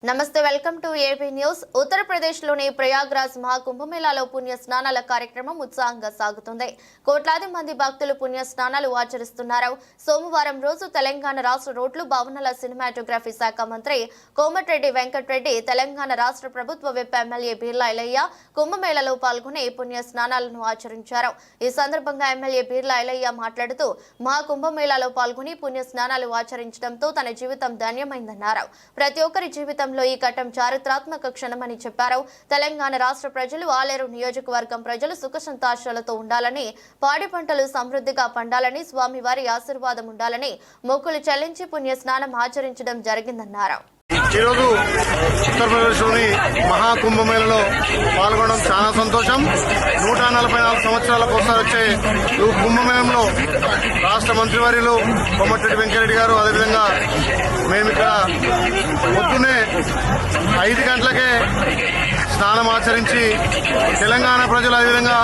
నమస్తే welcome to AB news. ఉత్తరప్రదేశ్లోని ప్రయాగ్రాజ్ మహాకుంభమేళాలో పుణ్య స్నానాల కార్యక్రమం ఉత్సాహంగా సాగుతుంది. కోట్లాది మంది భక్తులు పుణ్య స్నానాలు ఆచరిస్తున్నారు. సోమవారం రోజు తెలంగాణ రాష్ట్ర రోడ్లు భవనాల సినిమాటోగ్రఫీ శాఖ మంత్రి కోమటిరెడ్డి వెంకటరెడ్డి, తెలంగాణ రాష్ట్ర ప్రభుత్వ విప్ ఎమ్మెల్యే బీర్లా ఐలయ్య కుంభమేళాలో పాల్గొని పుణ్య స్నానాలను ఆచరించారు. ఈ సందర్భంగా ఎమ్మెల్యే బీర్లా ఐలయ్య మాట్లాడుతూ మహాకుంభమేళాలో పాల్గొని పుణ్య స్నానాలు ఆచరించడంతో తన జీవితం ధన్యమైందన్నారు. ప్రతి ఒక్కరి జీవితం ఈ ఘట్టం చారిత్రాత్మక క్షణమని చెప్పారు. తెలంగాణ రాష్ట్ర ప్రజలు, ఆలేరు నియోజకవర్గం ప్రజలు సుఖ సంతోషాలతో ఉండాలని, పాడి పంటలు సమృద్ధిగా పండాలని, స్వామివారి ఆశీర్వాదం ఉండాలని మొక్కులు చెల్లించి పుణ్య స్నానం ఆచరించడం జరిగిందన్నారు. ఈరోజు ఉత్తరప్రదేశ్లోని మహాకుంభమేళలో పాల్గొనడం చాలా సంతోషం. 144 సంవత్సరాలకు ఒకసారి వచ్చే ఈ కుంభమేళంలో రాష్ట్ర మంత్రివర్యులు కోమటిరెడ్డి వెంకటరెడ్డి గారు, అదేవిధంగా మేము ఇక్కడ పొద్దున్నే 5 గంటలకే స్నానం ఆచరించి తెలంగాణ ప్రజలు, అదేవిధంగా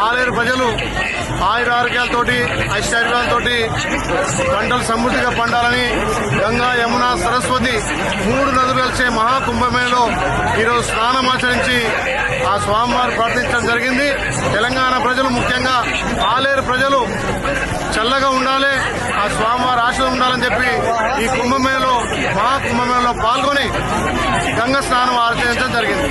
ఆలేరు ప్రజలు ఆయురారోగ్యాలతోటి, ఐశ్వర్యాలతోటి పంటలు సమృద్ధిగా పండాలని గంగా, యమున, సరస్వతి 3 నదులు కలిసే మహాకుంభమేళలో ఈరోజు స్నానం ఆచరించి ఆ స్వామివారు ప్రార్థించడం జరిగింది. తెలంగాణ ప్రజలు, ముఖ్యంగా ఆలేరు ప్రజలు చల్లగా ఉండాలి, ఆ స్వామివారి ఆశీర్వాదం ఉండాలని చెప్పి ఈ కుంభమేళలో, మహాకుంభమేళలో పాల్గొని గంగా స్నానం ఆచరించడం జరిగింది.